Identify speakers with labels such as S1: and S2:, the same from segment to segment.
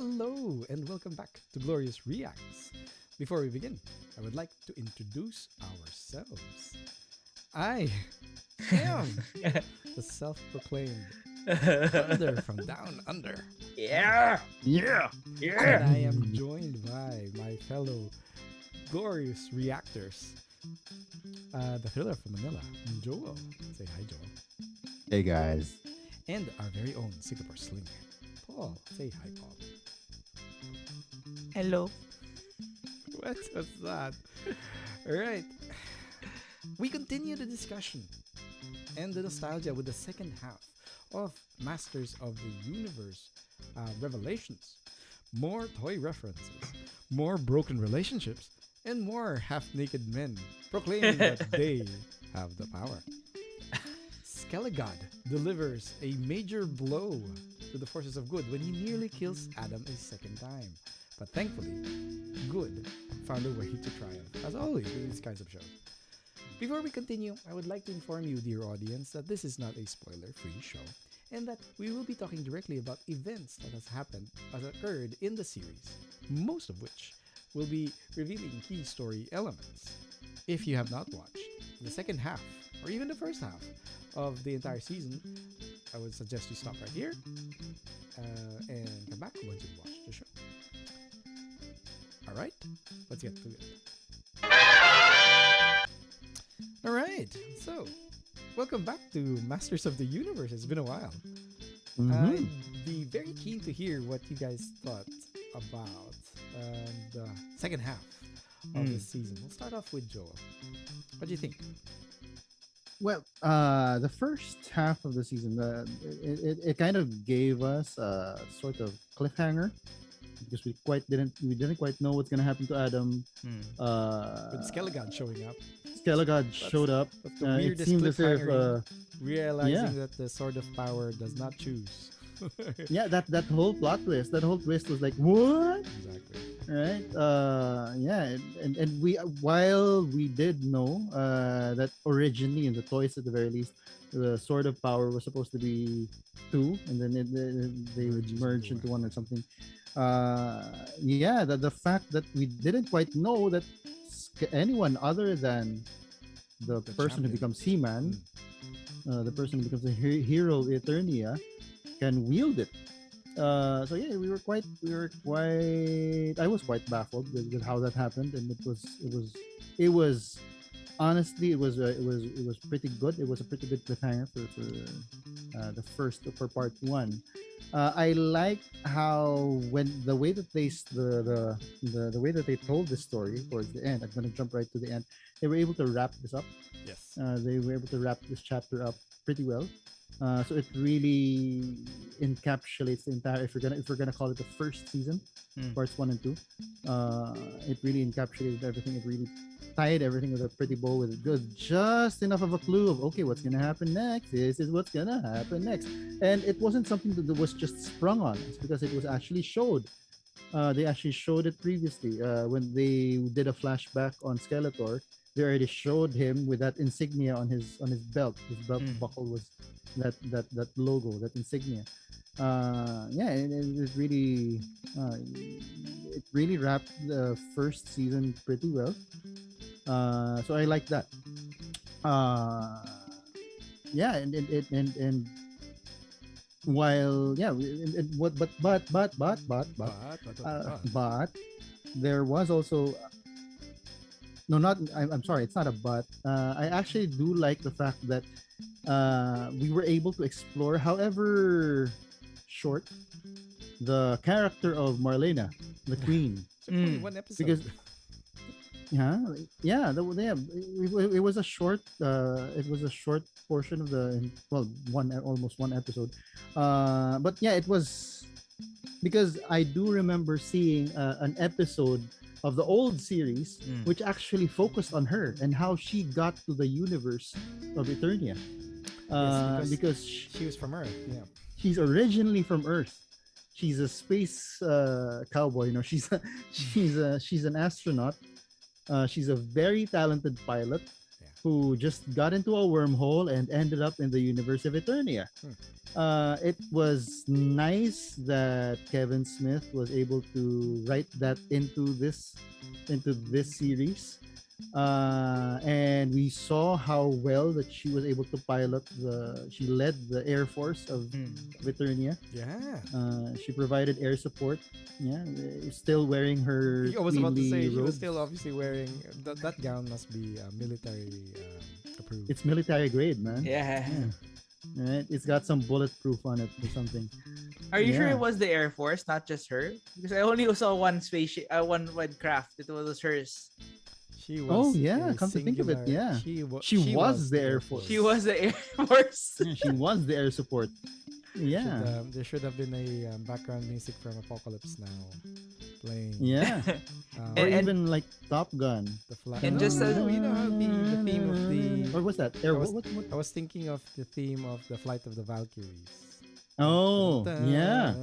S1: Hello and welcome back to Glorious Reacts. Before we begin, I would like to introduce ourselves. I am the self-proclaimed Thunder from Down Under.
S2: Yeah, yeah,
S1: And
S2: yeah.
S1: I am joined by my fellow Glorious Reactors. The Thriller from Manila, Joel. Say hi, Joel.
S3: Hey guys.
S1: And our very own Singapore Slinger, Paul. Say hi, Paul.
S2: Hello.
S1: What was that? All right. We continue the discussion and the nostalgia with the second half of Masters of the Universe Revelations. More toy references, more broken relationships, and more half-naked men proclaiming that they have the power. Skele-god delivers a major blow to the forces of good when he nearly kills Adam a second time. But thankfully, good found a way to triumph, as always with these kinds of shows. Before we continue, I would like to inform you, dear audience, that this is not a spoiler-free show, and that we will be talking directly about events that has occurred in the series, most of which will be revealing key story elements. If you have not watched the second half, or even the first half of the entire season, I would suggest you stop right here and come back once you've watched the show. Alright, let's get to it. Alright, so welcome back to Masters of the Universe. It's been a while. I'd be very keen to hear what you guys thought about the second half of this season. We'll start off with Joel. What do you think?
S3: Well, the first half of the season, it kind of gave us a sort of cliffhanger because we didn't quite know what's gonna happen to Adam.
S1: With Skele-god showing up.
S3: Skele-god showed up.
S1: That's the
S3: It
S1: weirdest
S3: seemed as if
S1: cliffhanger. Realizing
S3: yeah.
S1: that the Sword of Power does not choose.
S3: yeah, that whole plot twist, that whole twist was like, what?
S1: Exactly.
S3: Right? Yeah, and we while we did know that originally in the toys at the very least, the Sword of Power was supposed to be two, and then they would merge into one or something. Yeah, the fact that we didn't quite know that anyone other than the person
S1: champion.
S3: who becomes He-Man, the person who becomes a hero Eternia, can wield it. So yeah, I was quite baffled with how that happened, and it was honestly, it was pretty good. It was a pretty good cliffhanger for part one. I liked how when the way that the way that they told this story towards the end. I'm gonna jump right to the end. They were able to wrap this up.
S1: Yes.
S3: They were able to wrap this chapter up pretty well. So it really encapsulates the entire. If we're gonna call it the first season, parts 1 and 2, it really encapsulated everything. It really tied everything with a pretty bow with good, just enough of a clue of okay, what's gonna happen next. This is what's gonna happen next, and it wasn't something that was just sprung on us because it was actually showed. They actually showed it previously when they did a flashback on Skeletor. They already showed him with that insignia on his belt. His belt buckle was that logo, that insignia. Yeah, it really wrapped the first season pretty well. So I like that. Yeah, and while yeah, and what but there was also no, not I'm sorry, it's not a but. I actually do like the fact that we were able to explore, however short, the character of Marlena, the queen.
S1: So only one episode.
S3: Because it was a short portion of almost one episode. But yeah, it was because I do remember seeing an episode of the old series which actually focused on her and how she got to the universe of Eternia.
S1: Yes,
S3: because
S1: she was from Earth. Yeah.
S3: She's originally from Earth. She's a space cowboy. You know, she's an astronaut. She's a very talented pilot. who just got into a wormhole and ended up in the universe of Eternia. It was nice that Kevin Smith was able to write that into this series. And we saw how well that she was able to she led the Air Force of Eternia.
S1: Yeah.
S3: She provided air support. Yeah, still wearing her
S1: I was about to say
S3: queenly
S1: she was
S3: robes.
S1: still obviously wearing that gown. Must be military approved.
S3: It's military grade, man.
S4: Yeah.
S3: Right? It's got some bulletproof on it or something.
S4: Are you sure
S3: Yeah.
S4: it was the Air Force, not just her? Because I only saw one spaceship, one craft. It was hers.
S1: She was.
S3: Oh yeah,
S1: a
S3: come to think of it,
S1: singular-
S3: yeah.
S1: She
S3: was the Air Force.
S4: She was the Air Force.
S3: Yeah, she was the air support. Yeah.
S1: There should have been a background music from Apocalypse Now playing.
S3: Yeah. Or
S4: And-
S3: even like Top Gun.
S1: The flag.
S4: And just as-
S1: you know how the theme of the.
S3: Or what's that? Air,
S1: I was-
S3: what?
S1: I was thinking of the theme of the Flight of the Valkyries.
S3: Oh, yeah.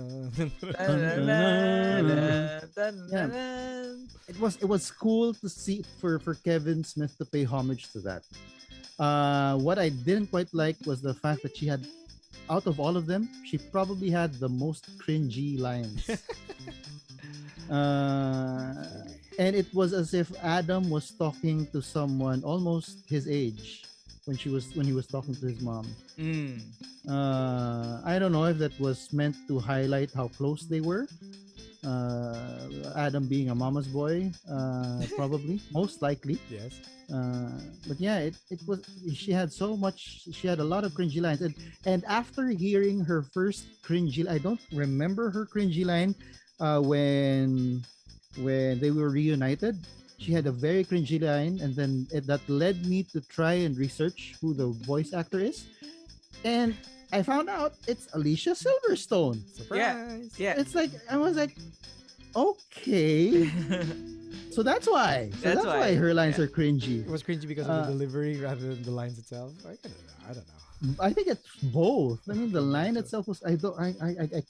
S3: It was cool to see for Kevin Smith to pay homage to that. What I didn't quite like was the fact that she had, out of all of them, she probably had the most cringy lines. And it was as if Adam was talking to someone almost his age when he was talking to his mom. I don't know if that was meant to highlight how close they were. Adam being a mama's boy, probably, most likely.
S1: Yes.
S3: But yeah, it was. She had a lot of cringy lines, and after hearing her first cringy, I don't remember her cringy line, when they were reunited. She had a very cringy line, and then that led me to try and research who the voice actor is, and I found out it's Alicia Silverstone.
S1: Surprise.
S4: Yeah.
S3: It's like I was like, okay, so that's why. So
S4: That's
S3: that's why
S4: why,
S3: her lines
S4: yeah.
S3: are cringy.
S1: It was cringy because of the delivery rather than the lines itself. I don't know.
S3: I think it's both. I mean, the line
S1: So-
S3: itself was. I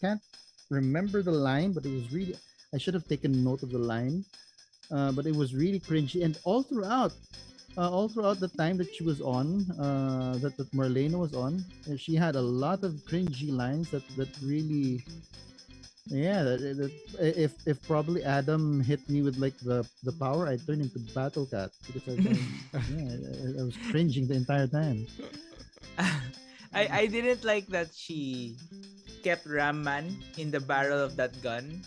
S3: can't remember the line, but it was really. I should have taken note of the line, but it was really cringy, and all throughout the time that she was on, that Marlena was on, she had a lot of cringy lines that really. Yeah, if probably Adam hit me with like the power, I'd turn into Battle Cat because I was cringing the entire time.
S4: I didn't like that she kept Ram Man in the barrel of that gun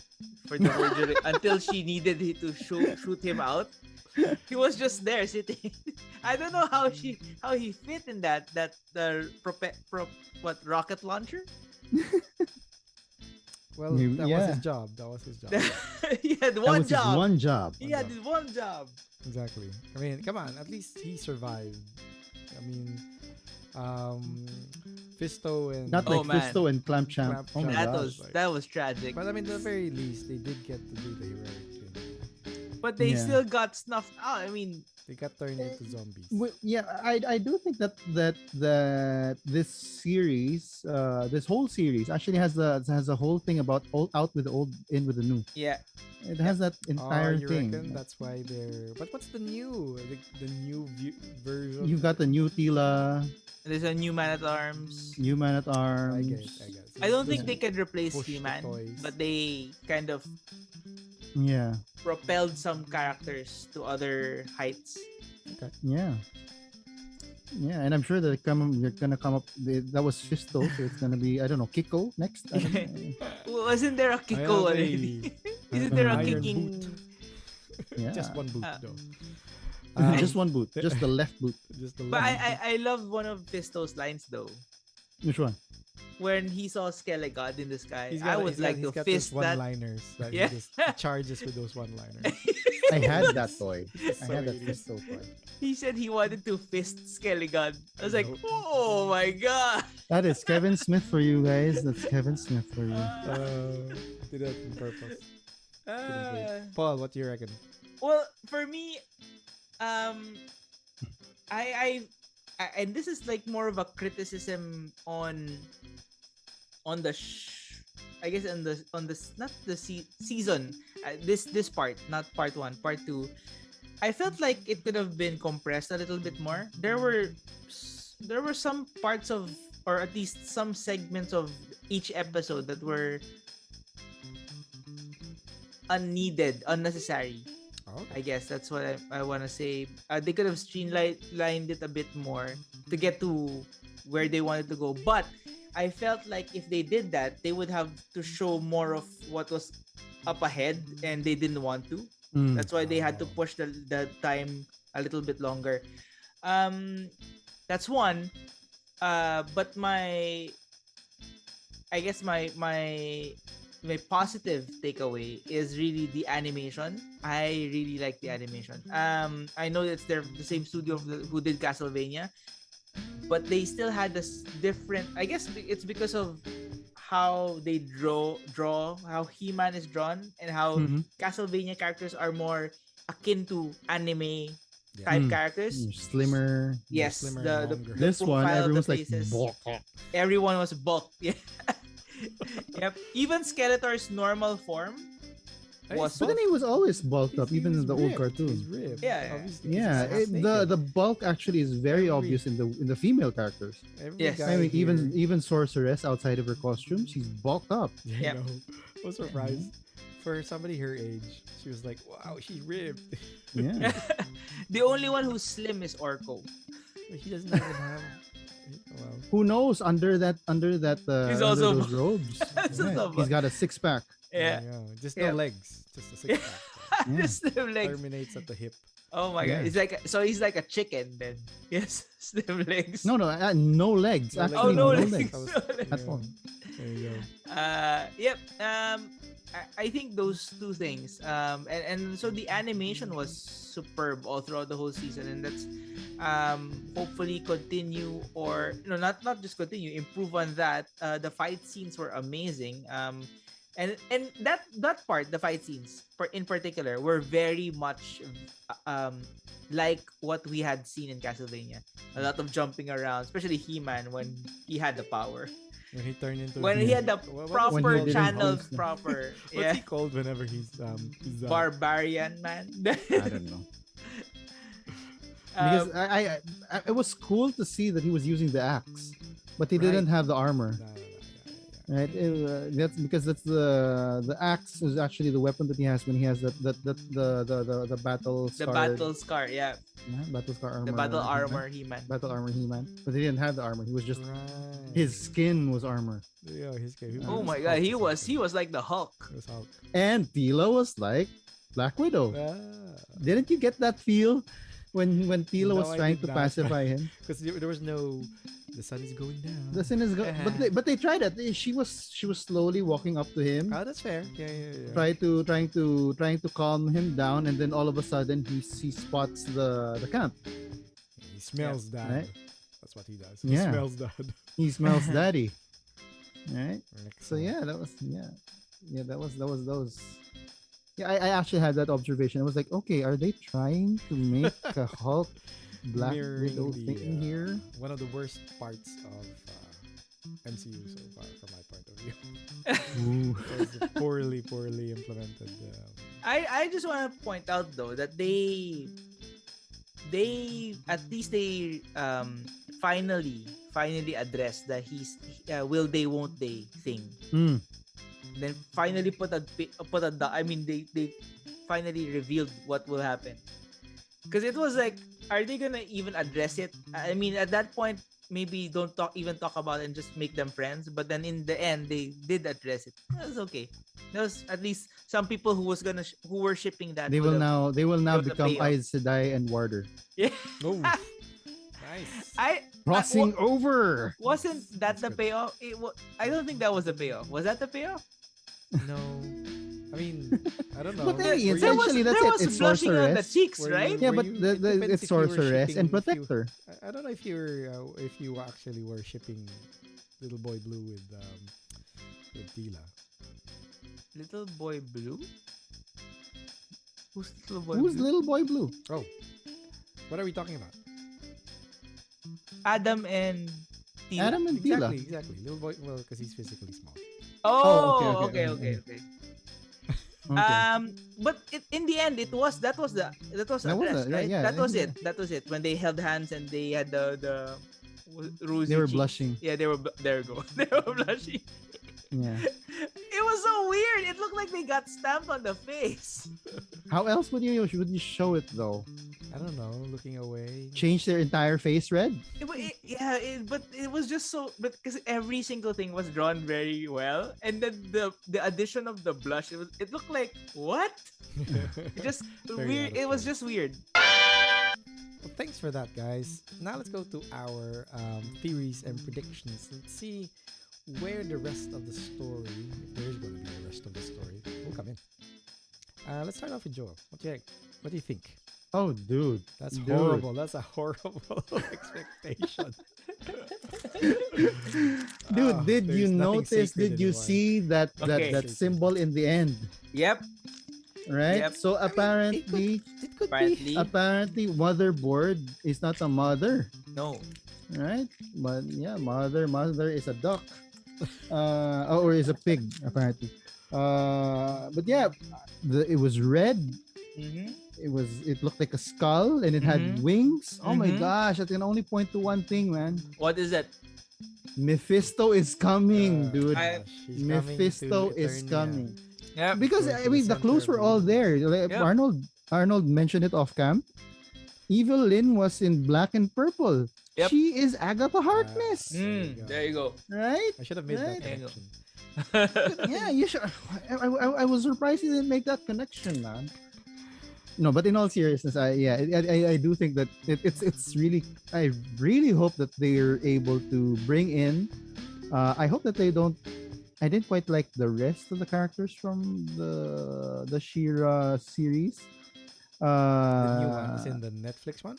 S4: for the surgery until she needed to shoot him out. He was just there sitting. I don't know how he fit in that rocket launcher.
S1: Well,
S3: Maybe-
S1: that was
S3: yeah.
S1: his job. That was his job.
S4: He had
S3: That
S4: one
S3: was his
S4: job.
S3: one job.
S4: He had his one job.
S1: Exactly. I mean, come on. At least he survived. I mean, Fisto and
S3: Not
S4: Oh,
S3: like
S4: man.
S3: Fisto and Clamp-Champ.
S1: Clamp-Champ.
S3: Oh my
S4: That
S3: gosh.
S4: was that was tragic.
S1: but I mean, at the very least, they did get to do the heroic thing.
S4: But they
S3: Yeah.
S4: still got snuffed out. I mean,
S1: They got turned into zombies.
S3: Yeah, I do think that this series, this whole series actually has a whole thing about out with the old, in with the new.
S4: yeah.
S3: It has that entire
S1: you
S3: thing.
S1: reckon that's why they're. But what's the new? The new version?
S3: You've got the new Tila,
S4: There's a new Man at Arms.
S3: new Man at Arms.
S1: I guess.
S4: I don't think
S1: Just
S4: they can replace
S1: push the
S4: He-Man,
S1: toys.
S4: but they kind of
S3: Yeah,
S4: propelled some characters to other heights.
S3: yeah, yeah. And I'm sure that they're gonna come up. That was Fisto, so it's gonna be, I don't know, Kiko next. I don't know.
S4: Wasn't there a
S1: I
S4: Kiko
S1: have
S4: already? Isn't there a
S1: iron
S4: kicking?
S1: boot.
S3: Yeah,
S1: Just one boot
S4: Uh,
S1: though.
S3: just one boot, just the left boot.
S1: Just the
S4: But
S1: left.
S4: I love one of Fisto's lines though.
S3: Which one?
S4: When he saw Skele-god in the sky,
S1: He's
S4: I
S1: got-
S4: would
S1: he's
S4: like
S1: got-
S4: to
S1: he's got
S4: fist
S1: those
S4: that.
S1: one-liners that
S4: Yeah.
S1: he just charges with those one-liners.
S3: I had that toy.
S1: It's
S3: I
S1: so
S3: had that
S1: idiot.
S3: Fisto toy.
S4: He said he wanted to fist Skele-god. I was like,
S1: Nope.
S4: oh my god.
S3: That is Kevin Smith for you guys. That's Kevin Smith for you.
S1: Did that on purpose. Couldn't wait.
S4: Uh,
S1: Paul, what do you reckon?
S4: Well, for me, and this is like more of a criticism on the I guess not the season, this part, not part 1, part 2. I felt like it could have been compressed a little bit more. There were some parts of, or at least some segments of each episode that were unneeded, unnecessary.
S1: Oh,
S4: I guess that's what I want to say. They could have streamlined it a bit more to get to where they wanted to go. But I felt like if they did that, they would have to show more of what was up ahead, and they didn't want to.
S3: Mm.
S4: That's why they had to push the time a little bit longer. Um, that's one. But I guess my positive takeaway is really the animation. I really like the animation. I know it's the same studio who did Castlevania, but they still had this different. I guess it's because of how they draw how He-Man is drawn, and how
S3: Mhm.
S4: Castlevania characters are more akin to anime
S1: Yeah.
S4: type
S3: Mm.
S4: characters.
S3: Slimmer.
S4: Yes,
S1: slimmer,
S4: the
S1: longer.
S3: This one,
S4: profile of the
S3: everyone's like,
S4: faces.
S3: "Bulk."
S4: Everyone was bulked. Yeah. Yep. Even Skeletor's normal form was
S3: But then he was always bulked up, even in the old
S1: He's
S3: cartoon.
S1: ripped.
S4: Yeah,
S1: Obviously,
S3: Yeah,
S1: he's
S3: the bulk actually is very
S1: Every-
S3: obvious in the female characters.
S1: Every
S4: Yes.
S1: guy
S3: I mean,
S1: here-
S3: even Sorceress outside of her costume, she's bulked up.
S1: Yeah,
S4: Yep.
S1: I know. I was surprised. For somebody her age, she was like, wow, she's ripped.
S3: Yeah.
S4: the only one who's slim is Orko.
S1: But he doesn't even have. Well,
S3: Who knows under that
S4: He's
S3: under
S4: also
S3: those robes?
S4: He's
S3: Right.
S4: also
S3: He's got a 6-pack.
S4: Yeah.
S1: Just
S4: Yeah.
S1: no legs. Just a six pack.
S3: Yeah.
S4: Slim legs.
S1: Terminates at the hip.
S4: Oh my
S3: Yeah.
S4: god. It's like he's like a chicken then. Yes, slim legs.
S3: No, no legs.
S1: No legs.
S3: Actually,
S4: no
S3: no
S4: legs.
S3: legs.
S1: I was-
S4: No legs.
S3: At all.
S1: There you go.
S4: Yep. I think those two things. And so the animation was superb all throughout the whole season, and that's hopefully continue, or not just continue, improve on that. The fight scenes were amazing. And that part, the fight scenes in particular, were very much like what we had seen in Castlevania. A lot of jumping around, especially He-Man when he had the power.
S1: When he turned into
S4: When he had the
S1: What was
S4: proper
S3: When he didn't
S4: channels,
S3: host them.
S4: proper.
S1: What's
S4: Yeah.
S1: he called whenever he's
S4: Barbarian man.
S3: I don't know.
S4: Um,
S3: Because it was cool to see that he was using the axe, but he
S1: Right.
S3: didn't have the armor.
S1: yeah.
S3: Right? That's because that's the axe is actually the weapon that he has when he has the battle
S4: the
S3: scar.
S4: battle scar, yeah.
S3: Battle scar armor.
S4: The battle
S3: He-Man.
S4: armor He-Man.
S3: Battle armor He-Man. But he didn't have the armor. He was just
S1: Right.
S3: his skin was armor.
S1: Yeah, his guy.
S4: Oh my god, he was like the Hulk.
S1: He was Hulk.
S3: And Tila was like Black Widow.
S1: Ah.
S3: Didn't you get that feel when Tila
S1: No,
S3: was
S1: I
S3: trying
S1: did
S3: to
S1: not.
S3: pacify him?
S1: Because there was no. The sun is going down.
S3: The sin is but they tried it. She was slowly walking up to him.
S1: Oh, that's fair. Yeah.
S3: Trying to calm him down, and then all of a sudden he spots the camp.
S1: He smells dad.
S3: Right?
S1: That's what he does. He
S3: Yeah.
S1: smells dad.
S3: He smells daddy. Right? So
S1: Excellent.
S3: yeah, that was yeah, I actually had that observation. I was like, okay, are they trying to make a Hulk Black
S1: Mirroring
S3: Widow
S1: the,
S3: thing here?
S1: one of the worst parts of MCU so far, from my point of view.
S3: Ooh.
S1: It was poorly implemented.
S4: I just want to point out though that they at least they finally addressed the will they won't they thing.
S3: Hmm.
S4: Then finally I mean they finally revealed what will happen. Because it was like, are they gonna even address it? I mean, at that point, maybe don't talk about it and just make them friends. But then in the end, they did address it. That was okay. There was at least some people who were shipping that.
S3: They will now
S4: showed the
S3: become
S4: payoff.
S3: Aes Sedai and Warder.
S4: Yeah.
S1: Oh, nice.
S3: Crossing over.
S4: Wasn't that
S1: That's
S4: the
S1: good.
S4: payoff? I don't think that was the payoff. Was that the payoff?
S1: No, I mean, I don't know.
S3: But there is,
S4: There
S3: essentially,
S4: was,
S3: that's
S4: there
S3: it.
S4: was
S3: It's
S4: blushing on the
S3: sorceress.
S4: cheeks,
S1: Were
S4: right?
S1: you-
S3: Yeah, but
S1: you-
S3: the,
S1: it depends
S3: it's
S1: if you were
S3: sorceress
S1: shipping-
S3: and
S1: if you-
S3: protector.
S1: I don't know if you actually were shipping Little Boy Blue with Tila.
S4: Little Boy Blue? Who's Little Boy
S3: Who's
S4: Blue?
S3: Little Boy Blue?
S1: Oh, what are we talking about?
S4: Adam and Tila?
S3: Adam and Tila.
S1: Exactly. Little boy, well, because he's physically small.
S4: Oh,
S3: okay.
S4: okay.
S3: Okay.
S4: But in the end, that was
S3: That was
S4: addressed, right?
S3: yeah.
S4: That was
S3: Yeah.
S4: it. That was it. When they held hands and they had the rosy
S3: They were
S4: cheeks.
S3: blushing.
S4: Yeah, there we go. They were blushing.
S3: Yeah.
S4: It was so weird. It looked like they got stamped on the face.
S3: How else would you show it though?
S1: I don't know. Looking away.
S3: Change their entire face red?
S4: But it was just so. But because every single thing was drawn very well, and then the addition of the blush, it looked like what? It just
S1: Very
S4: weird.
S1: out of
S4: It was
S1: place.
S4: just weird.
S1: Well, thanks for that, guys. Now let's go to our theories and predictions. Let's see where the rest of the story, if there is going to be a rest of the story, will come in. Let's start off with Joel. What do you think?
S3: Oh, dude.
S1: That's
S3: Dude.
S1: horrible. That's a horrible expectation.
S3: Dude,
S1: Oh,
S3: did you
S1: there's nothing
S3: notice?
S1: sacred
S3: Did you
S1: anymore.
S3: see that
S4: Okay.
S3: that symbol in the end?
S4: Yep.
S3: Right?
S4: Yep.
S3: So apparently,
S1: It could
S4: Apparently,
S3: apparently, motherboard is not a mother,
S4: no.
S3: right? But yeah, mother is a duck, or is a pig apparently. But yeah, it was red.
S4: Mm-hmm.
S3: It looked like a skull and it had
S4: Mhm.
S3: wings. Oh my
S4: Mhm.
S3: gosh! I can only point to one thing, man.
S4: What is that?
S3: Mephisto is coming, dude.
S4: I-
S1: He's coming
S3: Mephisto
S1: to
S3: is
S1: Eternia.
S3: coming.
S4: Yep.
S3: Because
S1: Going
S3: I
S1: to the
S3: mean the
S1: center
S3: clues
S1: of
S3: were
S1: the
S3: all
S1: room.
S3: there. Like,
S4: Yep.
S3: Arnold mentioned it off cam. Evil Lynn was in black and purple.
S4: Yep.
S3: She is Agatha Harkness,
S4: There you go.
S3: right?
S1: I should have made that
S3: Right.
S4: There you go.
S1: connection.
S3: Yeah, you should. I was surprised you didn't make that connection, man. No, but in all seriousness, I do think that it's really. I really hope that they are able to bring in. I hope that they don't. I didn't quite like the rest of the characters from the She-Ra series.
S1: The new one is in the Netflix one.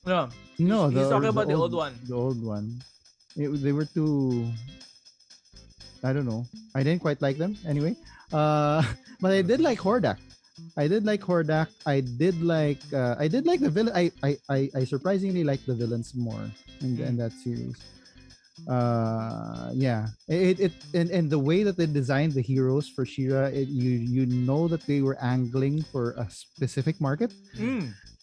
S4: No.
S3: No,
S4: He's talking about the old one.
S3: The old one. They were too. I don't know. I didn't quite like them anyway. But I did like Hordak. I did like the villain. I surprisingly like the villains more in that series. Yeah. And the way that they designed the heroes for She-Ra, you know that they were angling for a specific market.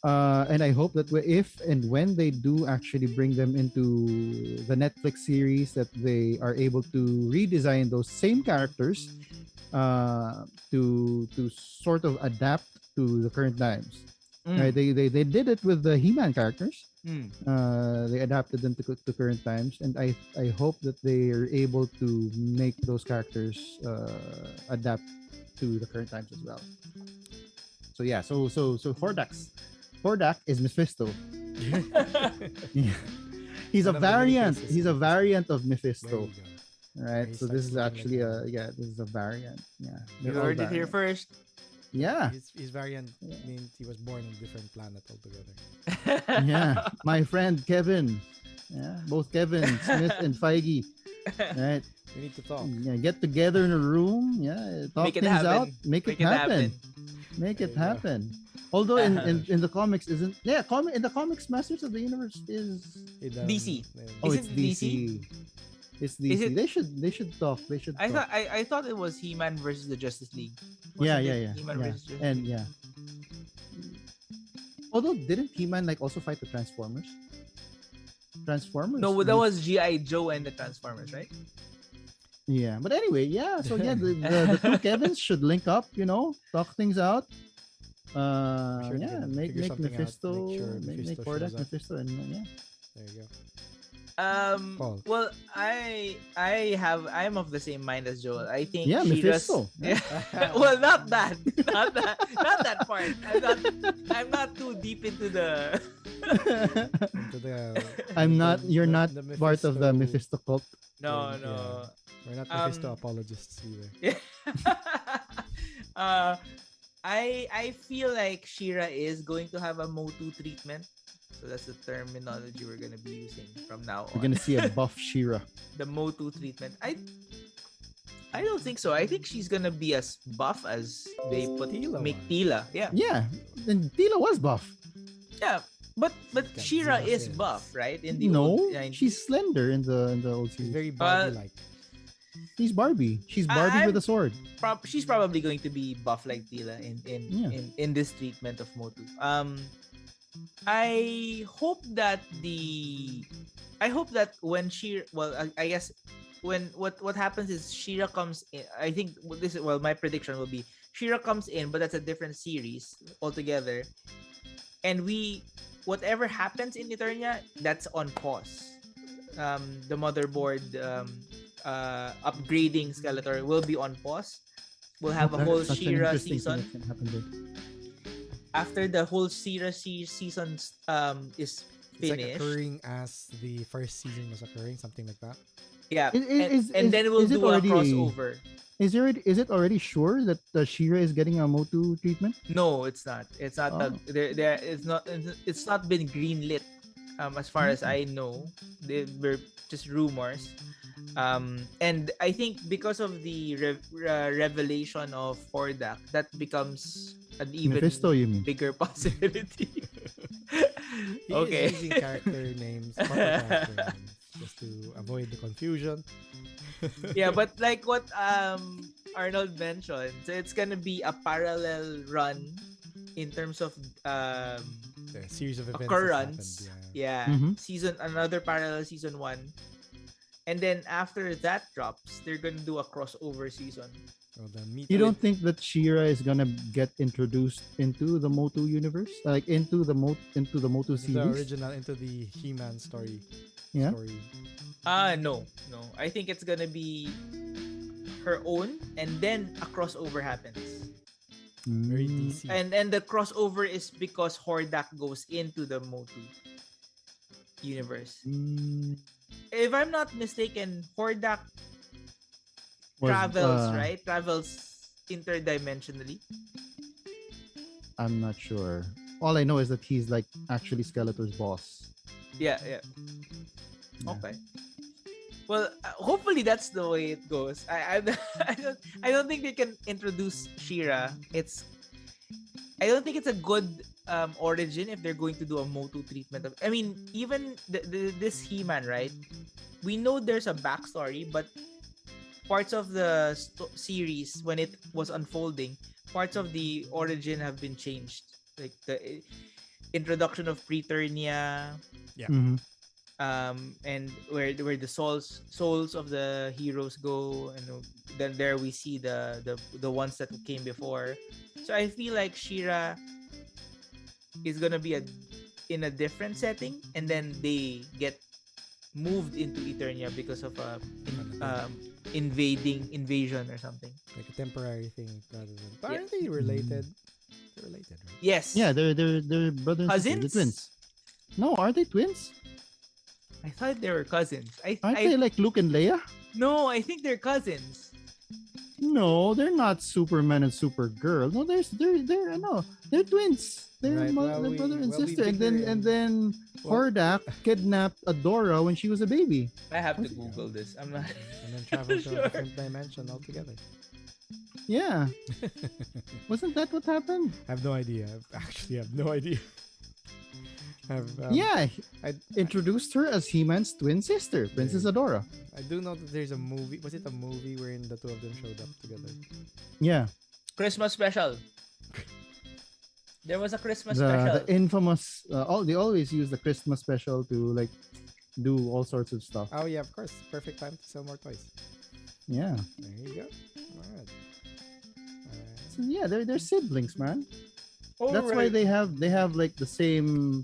S3: And I hope that if and when they do actually bring them into the Netflix series, that they are able to redesign those same characters to sort of adapt to the current times. Right? They did it with the He-Man characters. They adapted them to current times, and I hope that they are able to make those characters adapt to the current times as well. So yeah, so Hordak is Mephisto. Yeah. He's a
S1: One of the many
S3: variant.
S1: faces.
S3: He's a variant of
S1: There
S3: Mephisto,
S1: you go.
S3: right?
S1: He's
S3: So
S1: like
S3: this is
S1: looking
S3: actually
S1: like
S3: this is a variant. Yeah,
S4: You
S3: they're all
S4: heard it here
S3: variants.
S4: first.
S3: Yeah,
S1: His variant means he was born on a different planet altogether.
S3: yeah. My friend Kevin. Yeah, both Kevin Smith and Feige. Right.
S1: We need to talk.
S3: Yeah, get together in a room. Yeah, talk
S4: Make it
S3: things out.
S4: happen.
S3: Make it happen. Make it
S1: There you go.
S3: happen. Although in the comics isn't in the comics Masters of the Universe is
S1: In,
S4: DC.
S3: oh
S4: Is
S3: it's
S4: it
S3: DC.
S4: DC?
S3: It's DC.
S4: Is it-
S3: They should talk. They should
S4: I
S3: talk.
S4: thought I thought it was He-Man versus the Justice League.
S3: Yeah.
S4: Wasn't it He-Man versus Justice
S3: And
S4: League?
S3: yeah. Although didn't He-Man like also fight the Transformers? Transformers?
S4: No, that was G.I. Joe and the Transformers, right?
S3: Yeah, but anyway, yeah. So yeah, the two Kevins should link up. Talk things out.
S1: Sure they
S3: Yeah,
S1: can
S3: make
S1: figure something out,
S3: Mephisto,
S1: make sure
S3: make
S1: Mephisto
S3: Hordak
S1: shows up.
S3: Mephisto, and yeah.
S1: There you go. Paul.
S4: Well, I'm of the same mind as Joel. I think
S3: Yeah,
S4: she
S3: Mephisto.
S4: Just, well, not that part. I'm not too deep into the.
S1: Into the,
S3: I'm not. You're
S1: the-
S3: not
S1: the
S3: part of the
S1: Mephisto-
S3: Mephisto cult.
S4: No,
S1: Yeah.
S4: no.
S1: We're not Mephisto apologists either.
S4: I feel like She-Ra is going to have a Motu treatment. So that's the terminology we're gonna be using from now on.
S3: We're gonna see a buff She-Ra.
S4: The Motu treatment. I don't think so. I think she's gonna be as buff as they put
S1: Tila
S4: make
S1: was.
S4: Tila. Yeah.
S3: Yeah, and Tila was buff.
S4: Yeah. But
S1: got
S4: She-Ra
S1: zero
S4: is
S1: sense.
S4: buff, right? In the
S3: No,
S4: old,
S3: she's slender in the old
S1: He's
S3: series.
S1: very body-like.
S3: He's Barbie. She's Barbie
S4: I'm
S3: with a sword.
S4: she's probably going to be buff like Tila
S3: Yeah.
S4: in this treatment of Motu. I hope that when she I guess when what happens is Shira comes in. I think this is my prediction will be Shira comes in, but that's a different series altogether. And whatever happens in Eternia, that's on pause. The motherboard upgrading Skeletor will be on pause. We'll have a whole
S3: Such an
S4: Shira
S3: interesting thing
S4: season.
S3: that's gonna happen there.
S4: After the whole Shira season is
S1: It's like
S4: finished.
S1: occurring as the first season was occurring, something like that.
S4: Yeah,
S3: Is-
S4: and
S3: is-
S4: then we'll
S3: is it
S4: do a
S3: already-
S4: crossover.
S3: Is it already sure that Shira is getting a Motu treatment?
S4: No, it's not. It's not.
S3: Oh.
S4: It's not been greenlit. As far as I know, they were just rumors. And I think because of the revelation of Hordak, that becomes an even
S3: Mephisto, you mean?
S4: bigger possibility.
S1: He
S4: Okay.
S1: is using character names, proper character names, just to avoid the confusion.
S4: Yeah, but like what Arnold mentioned, so it's gonna be a parallel run in terms of
S1: The series of events
S4: occurrence.
S1: that happened,
S4: Yeah,
S3: Mhm.
S4: another parallel season 1. And then after that drops, they're gonna do a crossover season.
S1: Well, the meet
S3: You don't think that Shira is gonna get introduced into the Motu universe, like into the Motu
S1: the
S3: series?
S1: original into the He-Man story.
S3: Yeah.
S1: Story.
S4: No. I think it's gonna be her own, and then a crossover happens.
S1: Very
S3: Mm.
S1: DC.
S4: And the crossover is because Hordak goes into the Motu universe.
S3: Mm.
S4: If I'm not mistaken, Hordak
S3: Was,
S4: travels,
S3: uh,
S4: right? Travels interdimensionally.
S3: I'm not sure. All I know is that he's like actually Skeletor's boss.
S4: Yeah.
S3: Yeah.
S4: Okay. Well, hopefully that's the way it goes. I don't think they can introduce Shira. I don't think it's a good origin if they're going to do a Motu treatment of. I mean, even this He-Man, right? We know there's a backstory, but parts of the series when it was unfolding, parts of the origin have been changed, like the introduction of Preternia,
S3: Mhm.
S4: and where the souls of the heroes go, and then there we see the ones that came before. So I feel like Shira is gonna be in a different setting, and then they get moved into Eternia because of invasion or something.
S1: Like a temporary thing rather than. But
S4: Yeah.
S1: aren't they related? They're related, right?
S4: Yes.
S3: Yeah, they're brothers and sisters.
S4: Cousins.
S3: They're twins. No, aren't they twins?
S4: I thought they were cousins.
S3: Aren't they like Luke and Leia?
S4: No, I think they're cousins.
S3: No, they're not Superman and Supergirl. No, they're twins. They're,
S1: Right,
S3: they're brother and
S1: we
S3: sister. And then Hordak kidnapped Adora when she was a baby.
S4: I have to Google this. I'm not.
S1: And then travel to
S4: Sure.
S1: a different dimension altogether.
S3: Yeah, wasn't that what happened?
S1: I have no idea. I actually have no idea.
S3: Yeah,
S1: I
S3: introduced her as He-Man's twin sister, Princess Adora.
S1: I do know that there's a movie. Was it a movie wherein the two of them showed up together?
S3: Yeah,
S4: Christmas special. There was a Christmas
S3: the
S4: special.
S3: infamous. They always use the Christmas special to like do all sorts of stuff.
S1: Oh yeah, of course. Perfect time to sell more toys.
S3: Yeah,
S1: There you go. Alright.
S3: so yeah, they're siblings, man.
S4: Oh,
S3: That's why
S4: right.
S3: they have like the same.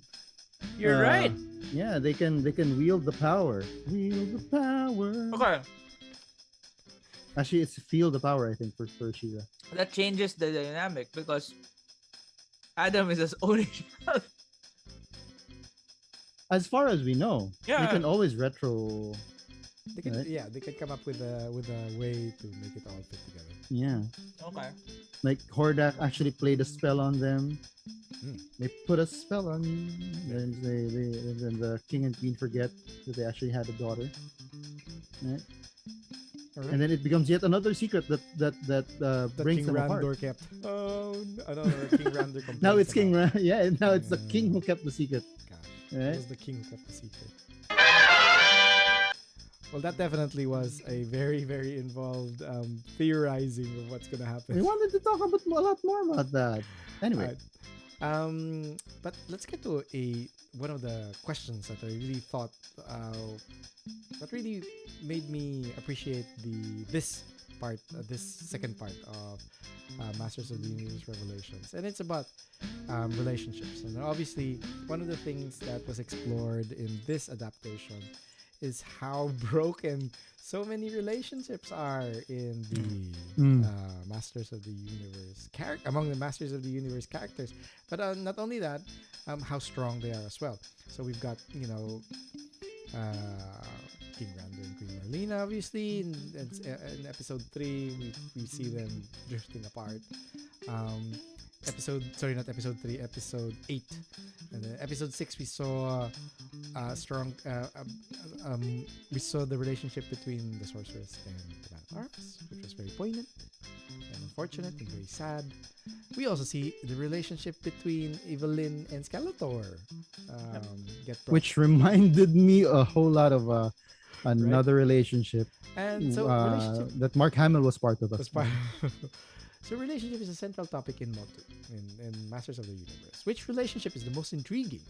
S4: You're right.
S3: Yeah, they can wield the power. Wield the power.
S4: Okay,
S3: Actually, it's feel the power. I think for Shira.
S4: that changes the dynamic because Adam is his own child.
S3: As far as we know,
S4: Yeah.
S3: you can always retro.
S1: They can,
S3: Right.
S1: yeah, they can come up with a way to make it all fit together.
S3: Yeah,
S4: Okay.
S3: like Hordak actually played a spell on them.
S1: Mm.
S3: They put a spell on you. Then then the king and queen forget that they actually had a daughter. Right?
S1: Alright.
S3: And then it becomes yet another secret that
S1: That
S3: brings
S1: King
S3: them apart.
S1: Randor kept. Oh, no, King Randor complains
S3: Now it's King
S1: about.
S3: Yeah, now it's the
S1: Yeah.
S3: king who kept the secret.
S1: Gosh,
S3: Right?
S1: it was the king who kept the secret. Well, that definitely was a very, very involved theorizing of what's gonna happen.
S3: We wanted to talk about a lot more about that. Anyway,
S1: But let's get to one of the questions that I really thought that really made me appreciate this second part of Masters of the Universe Revelations, and it's about relationships. And obviously, one of the things that was explored in this adaptation is how broken so many relationships are in the Masters of the Universe among the Masters of the Universe characters. But not only that, how strong they are as well. So we've got King Rando and Queen Marlena, obviously. In episode 3, we see them drifting apart. Episode 8. And then episode 6, we saw we saw the relationship between the sorceress and the Man of Arms, which was very poignant and unfortunate and very sad. We also see the relationship between Evelyn and Skeletor get brought.
S3: which reminded me a whole lot of another relationship,
S1: And so relationship
S3: that Mark Hamill was part of.
S1: was part. So relationship is a central topic in Motu, in Masters of the Universe. Which relationship is the most intriguing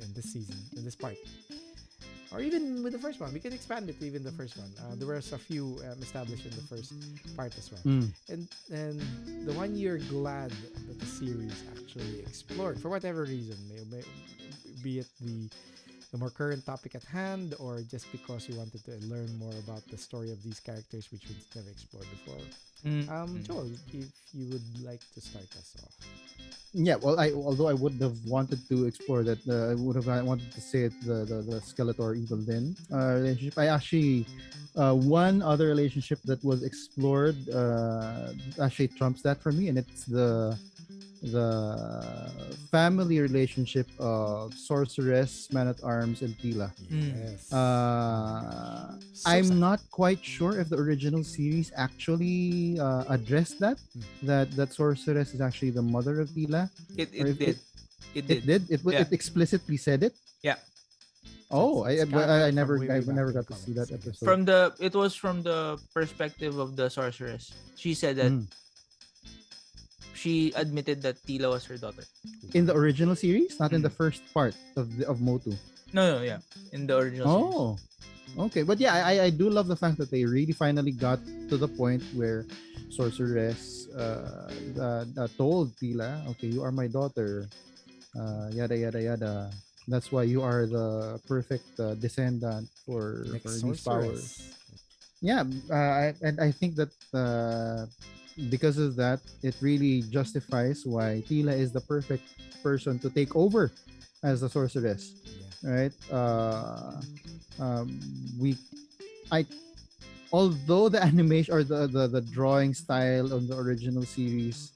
S1: in this season, in this part? Or even with the first one. We can expand it to even the first one. There was a few established in the first part as well. And the one you're glad that the series actually explored, for whatever reason, be it the more current topic at hand, or just because you wanted to learn more about the story of these characters, which we've never explored before. Joel, if you would like to start us off.
S3: Yeah, well, although I would have wanted to explore that, I would have wanted to say it, the Skeletor Evelyn relationship. I actually one other relationship that was explored actually trumps that for me, and it's the family relationship of Sorceress, Man at Arms, and Tila.
S1: Yes.
S3: I'm not quite sure if the original series actually addressed that Sorceress is actually the mother of Tila.
S4: It
S3: did.
S4: It
S3: It
S4: did.
S3: did.
S4: Yeah.
S3: It explicitly said it.
S4: Yeah.
S3: Oh,
S1: It's
S3: I
S1: from
S3: never
S1: way back
S3: never
S1: in
S3: got
S1: the
S3: to see
S1: comics,
S3: that
S1: I guess.
S3: episode.
S4: It was from the perspective of the sorceress. She said that she admitted that Tila was her daughter.
S3: In the original series, not in the first part of Motu.
S4: No, yeah, in the original series.
S3: Oh, okay. But yeah, I do love the fact that they really finally got to the point where Sorceress told Tila, okay, you are my daughter, yada yada yada. That's why you are the perfect descendant for these powers. Yeah, and I think that because of that, it really justifies why Tila is the perfect person to take over as the sorceress, right? Although the animation or the drawing style of the original series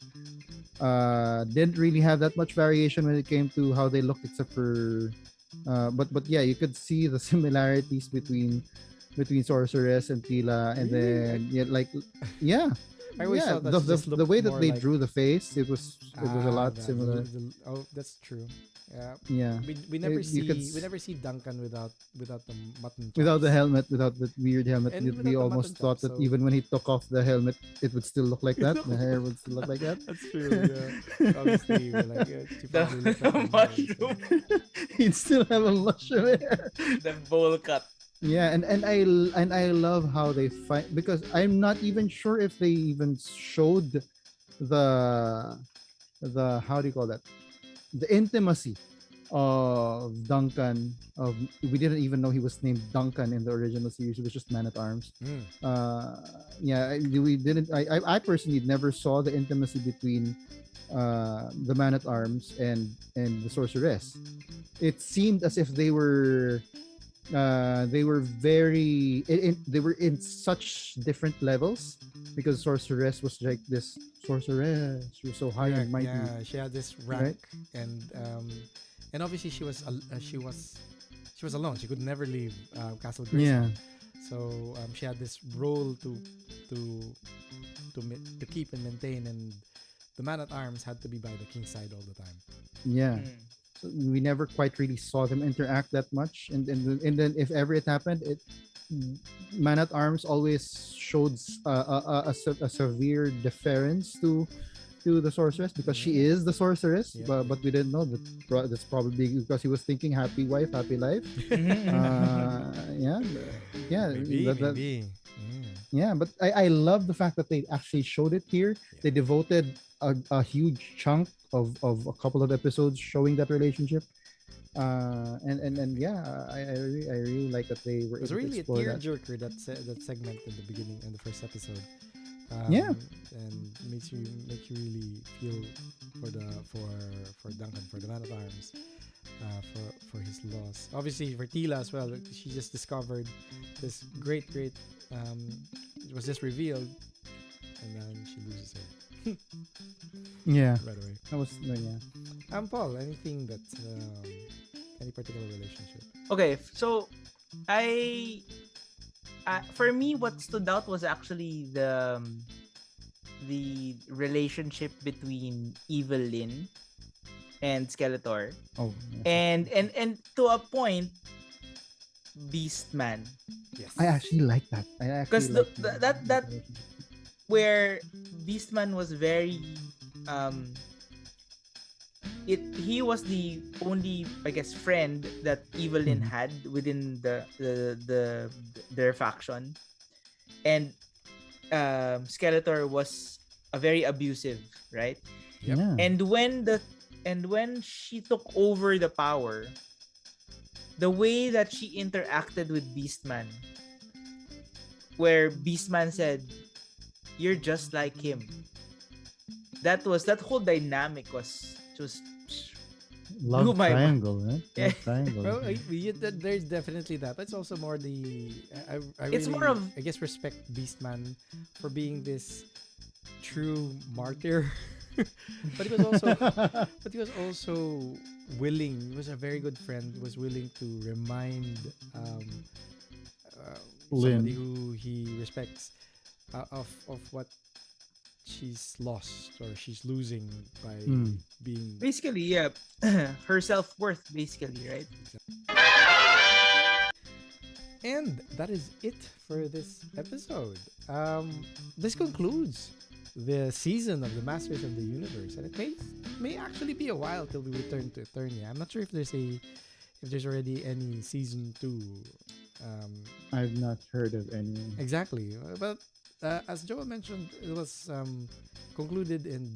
S3: didn't really have that much variation when it came to how they looked, except for but yeah, you could see the similarities between Sorceress and Tila, and then yeah.
S1: I always thought that
S3: The way that they drew the face, it was a lot similar.
S1: That's true.
S3: Yeah.
S1: We never see Duncan without the mutton chops.
S3: Without the helmet, without the weird helmet.
S1: And without
S3: We
S1: the
S3: almost
S1: mutton
S3: thought
S1: chop,
S3: that
S1: so-
S3: even when he took off the helmet, it would still look like that. The hair would still look like that.
S1: That's true. Yeah. Obviously, we're like she probably looked like a
S4: mushroom.
S3: He'd still have a mushroom hair.
S4: The bowl cut.
S3: Yeah, and I love how they fight, because I'm not even sure if they even showed the how do you call that, the intimacy of Duncan. We didn't even know he was named Duncan in the original series. It was just Man at Arms. We didn't. I personally never saw the intimacy between the Man at Arms and the Sorceress. It seemed as if they were very they were in such different levels, because Sorceress was like this sorceress. She was so high and mighty.
S1: Yeah, she had this rank, and obviously she was alone. She could never leave Castle Grayskull.
S3: Yeah.
S1: So she had this role to keep and maintain, and the Man at Arms had to be by the king's side all the time.
S3: Yeah. So we never quite really saw them interact that much. And then if ever it happened, Man at Arms always showed a severe deference to the sorceress because she is the sorceress,
S1: Yeah.
S3: but we didn't know that. That's probably because he was thinking happy wife, happy life. Yeah, yeah,
S1: Maybe.
S3: yeah. But I love the fact that they actually showed it here.
S1: Yeah.
S3: They devoted a huge chunk of a couple of episodes showing that relationship. And yeah, I really like that they were
S1: It was
S3: able to
S1: really a
S3: explore that.
S1: tearjerker that segment in the beginning in the first episode.
S3: Yeah.
S1: And makes you really feel for Duncan, for the Man at Arms, for his loss. Obviously for Tila as well. She just discovered this great it was just revealed, and then she loses her
S3: Yeah,
S1: right away.
S3: that was yeah.
S1: Paul, anything that any particular relationship?
S4: Okay, so I for me, what stood out was actually the relationship between Evil Lyn and Skeletor,
S3: Oh,
S4: and to a point, Beastman,
S1: Yes.
S3: I actually like that. I
S4: because
S3: actually like
S4: that where Beastman was very he was the only, I guess, friend that Evil Lyn had within their faction, and Skeletor was a very abusive, right?
S1: Yep.
S3: Yeah.
S4: And when she took over the power, the way that she interacted with Beastman, where Beastman said, "You're just like him." That whole dynamic was just blew
S3: Love
S4: my mind.
S3: triangle, right?
S4: Yeah.
S3: Love triangle.
S1: Well, there's definitely that. But it's also more the I
S4: It's
S1: really,
S4: more of-
S1: I guess, respect Beastman for being this true martyr. but he was also willing. He was a very good friend. Was willing to remind somebody
S3: Lyn.
S1: who he respects of what she's lost or she's losing by being.
S4: Basically, yeah, her self-worth, basically, right?
S1: And that is it for this episode. This concludes the season of the Masters of the Universe, and it may actually be a while till we return to Eternia. I'm not sure if there's already any season 2.
S3: I've not heard of any.
S1: Exactly, but as Joel mentioned, it was concluded in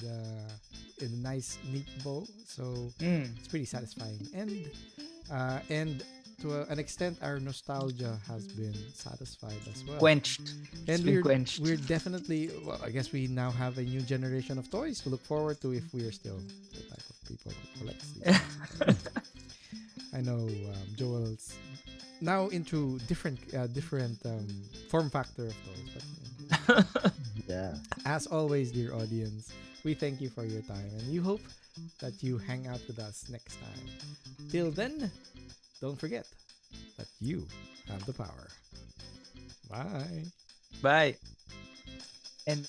S1: a nice, neat bow. So it's pretty satisfying, and to an extent, our nostalgia has been satisfied as well.
S4: Quenched.
S1: And
S4: It's been quenched.
S1: we're definitely, well, I guess we now have a new generation of toys to look forward to if we are still the type of people who collects these. I know Joel's now into different form factor of toys, but
S3: Yeah.
S1: as always, dear audience, we thank you for your time, and we hope that you hang out with us next time. Till then, don't forget that you have the power. Bye.
S4: Bye. And